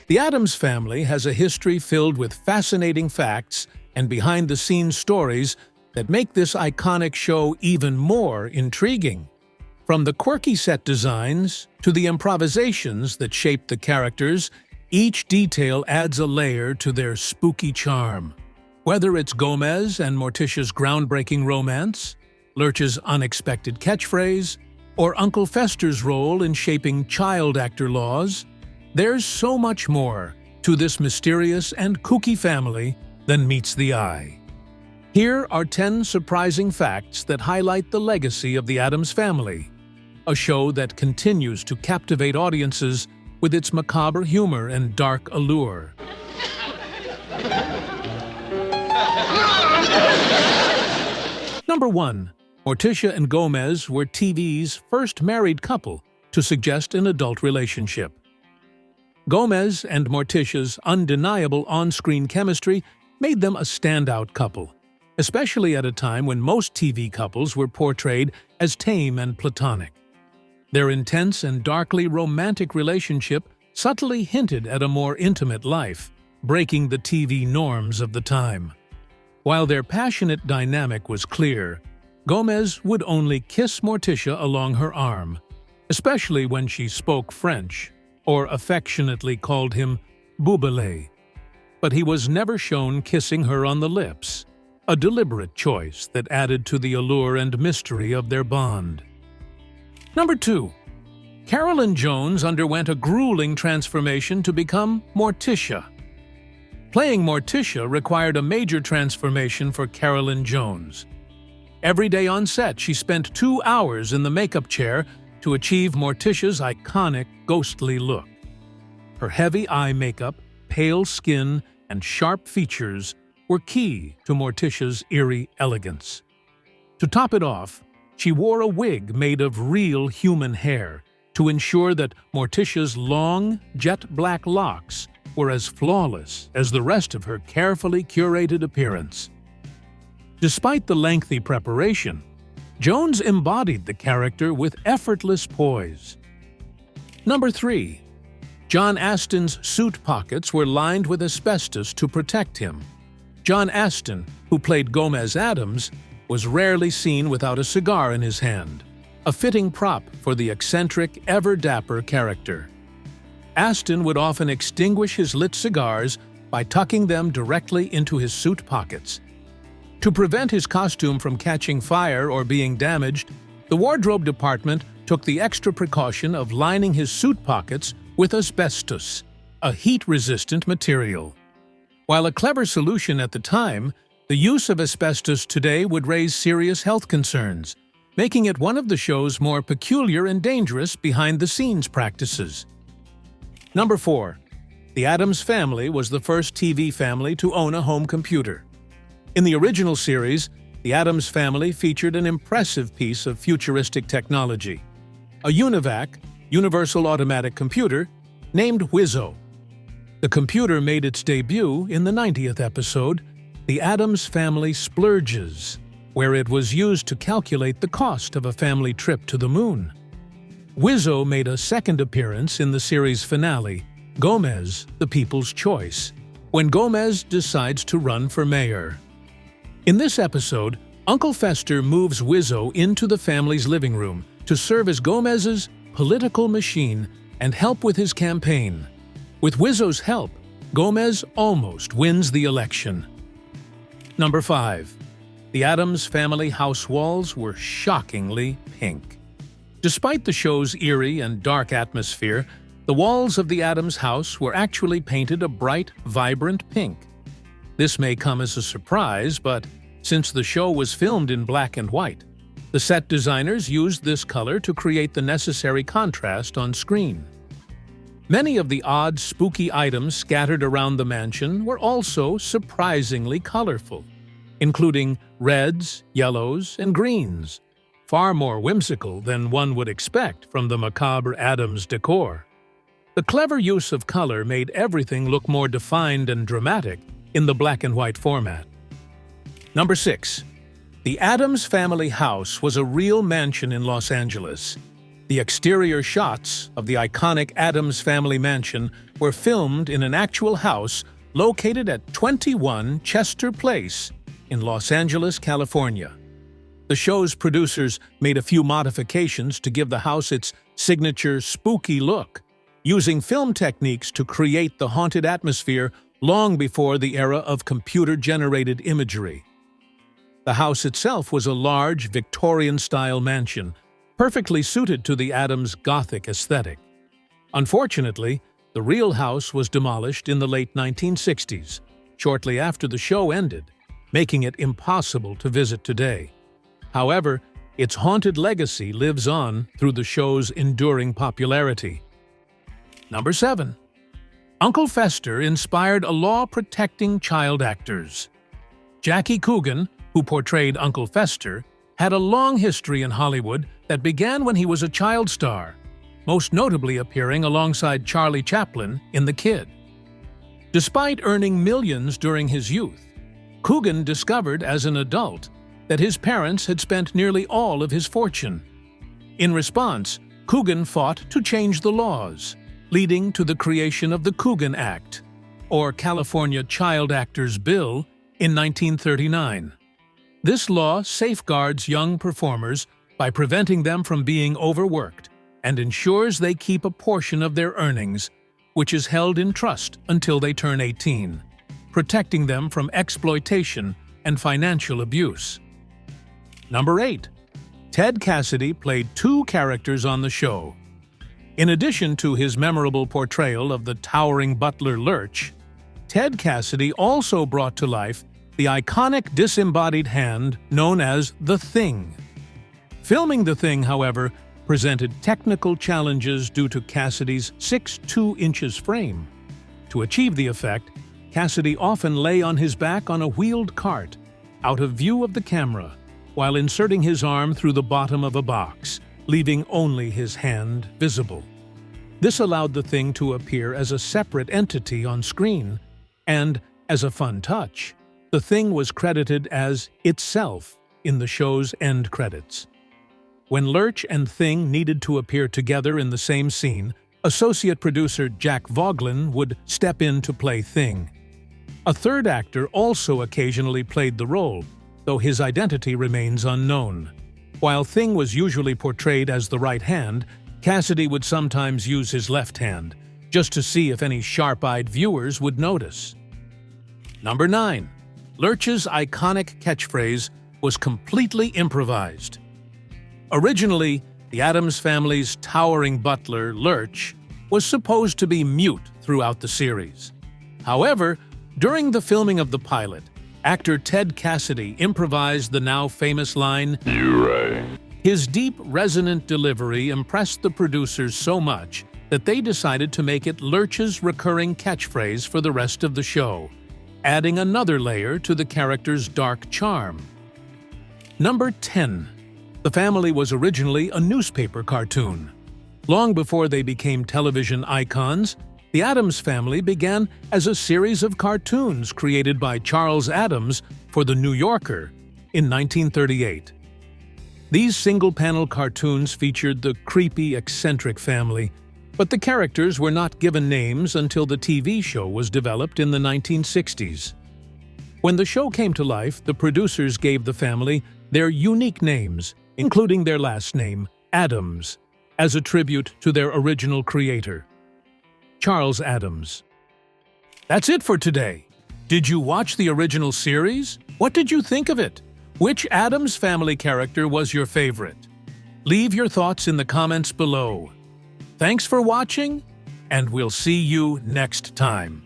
The Addams Family has a history filled with fascinating facts and behind-the-scenes stories that make this iconic show even more intriguing. From the quirky set designs to the improvisations that shape the characters, each detail adds a layer to their spooky charm. Whether it's Gomez and Morticia's groundbreaking romance, Lurch's unexpected catchphrase, or Uncle Fester's role in shaping child actor laws, there's so much more to this mysterious and kooky family than meets the eye. Here are 10 surprising facts that highlight the legacy of the Addams Family, a show that continues to captivate audiences with its macabre humor and dark allure. Number 1. Morticia and Gomez were TV's first married couple to suggest an adult relationship. Gomez and Morticia's undeniable on-screen chemistry made them a standout couple, especially at a time when most TV couples were portrayed as tame and platonic. Their intense and darkly romantic relationship subtly hinted at a more intimate life, breaking the TV norms of the time. While their passionate dynamic was clear, Gomez would only kiss Morticia along her arm, especially when she spoke French, or affectionately called him Boubele. But he was never shown kissing her on the lips, a deliberate choice that added to the allure and mystery of their bond. Number 2. Carolyn Jones underwent a grueling transformation to become Morticia. Playing Morticia required a major transformation for Carolyn Jones. Every day on set, she spent 2 hours in the makeup chair to achieve Morticia's iconic ghostly look. Her heavy eye makeup, pale skin, and sharp features were key to Morticia's eerie elegance. To top it off, she wore a wig made of real human hair to ensure that Morticia's long, jet-black locks were as flawless as the rest of her carefully curated appearance. Despite the lengthy preparation, Jones embodied the character with effortless poise. Number 3. John Aston's suit pockets were lined with asbestos to protect him. John Aston, who played Gomez Addams, was rarely seen without a cigar in his hand, a fitting prop for the eccentric, ever-dapper character. Aston would often extinguish his lit cigars by tucking them directly into his suit pockets. To prevent his costume from catching fire or being damaged, the wardrobe department took the extra precaution of lining his suit pockets with asbestos, a heat-resistant material. While a clever solution at the time, the use of asbestos today would raise serious health concerns, making it one of the show's more peculiar and dangerous behind-the-scenes practices. Number 4. The Addams Family was the first TV family to own a home computer. In the original series, the Addams Family featured an impressive piece of futuristic technology, a UNIVAC, Universal Automatic Computer, named Wizzo. The computer made its debut in the 90th episode, The Addams Family Splurges, where it was used to calculate the cost of a family trip to the moon. Wizzo made a second appearance in the series finale, Gomez, the People's Choice, when Gomez decides to run for mayor. In this episode, Uncle Fester moves Wizzo into the family's living room to serve as Gomez's political machine and help with his campaign. With Wizzo's help, Gomez almost wins the election. Number 5. The Addams Family house walls were shockingly pink. Despite the show's eerie and dark atmosphere, the walls of the Addams house were actually painted a bright, vibrant pink. This may come as a surprise, but since the show was filmed in black and white, the set designers used this color to create the necessary contrast on screen. Many of the odd, spooky items scattered around the mansion were also surprisingly colorful, including reds, yellows, and greens, far more whimsical than one would expect from the macabre Addams decor. The clever use of color made everything look more defined and dramatic in the black and white format. Number 6. The Addams Family house was a real mansion in Los Angeles. The exterior shots of the iconic Addams Family mansion were filmed in an actual house located at 21 Chester Place in Los Angeles, California. The show's producers made a few modifications to give the house its signature spooky look, using film techniques to create the haunted atmosphere long before the era of computer-generated imagery. The house itself was a large, Victorian-style mansion, perfectly suited to the Addams Gothic aesthetic. Unfortunately, the real house was demolished in the late 1960s, shortly after the show ended, making it impossible to visit today. However, its haunted legacy lives on through the show's enduring popularity. Number 7. Uncle Fester inspired a law-protecting child actors. Jackie Coogan, who portrayed Uncle Fester, had a long history in Hollywood that began when he was a child star, most notably appearing alongside Charlie Chaplin in The Kid. Despite earning millions during his youth, Coogan discovered as an adult that his parents had spent nearly all of his fortune. In response, Coogan fought to change the laws, leading to the creation of the Coogan Act, or California Child Actors Bill, in 1939. This law safeguards young performers by preventing them from being overworked and ensures they keep a portion of their earnings, which is held in trust until they turn 18, protecting them from exploitation and financial abuse. Number 8. Ted Cassidy played 2 characters on the show. In addition to his memorable portrayal of the towering butler Lurch, Ted Cassidy also brought to life the iconic disembodied hand known as The Thing. Filming The Thing, however, presented technical challenges due to Cassidy's 6'2" inches frame. To achieve the effect, Cassidy often lay on his back on a wheeled cart, out of view of the camera, while inserting his arm through the bottom of a box, leaving only his hand visible. This allowed the Thing to appear as a separate entity on screen, and, as a fun touch, the Thing was credited as itself in the show's end credits. When Lurch and Thing needed to appear together in the same scene, associate producer Jack Voglin would step in to play Thing. A third actor also occasionally played the role, though his identity remains unknown. While Thing was usually portrayed as the right hand, Cassidy would sometimes use his left hand, just to see if any sharp-eyed viewers would notice. Number 9. Lurch's iconic catchphrase was completely improvised. Originally, the Addams Family's towering butler, Lurch, was supposed to be mute throughout the series. However, during the filming of the pilot, actor Ted Cassidy improvised the now famous line, "You right." His deep, resonant delivery impressed the producers so much that they decided to make it Lurch's recurring catchphrase for the rest of the show, adding another layer to the character's dark charm. Number 10. The Family was originally a newspaper cartoon. Long before they became television icons, the Addams Family began as a series of cartoons created by Charles Addams for The New Yorker in 1938. These single-panel cartoons featured the creepy, eccentric family, but the characters were not given names until the TV show was developed in the 1960s. When the show came to life, the producers gave the family their unique names, including their last name, Addams, as a tribute to their original creator, Charles Addams. That's it for today. Did you watch the original series? What did you think of it? Which Addams Family character was your favorite? Leave your thoughts in the comments below. Thanks for watching, and we'll see you next time.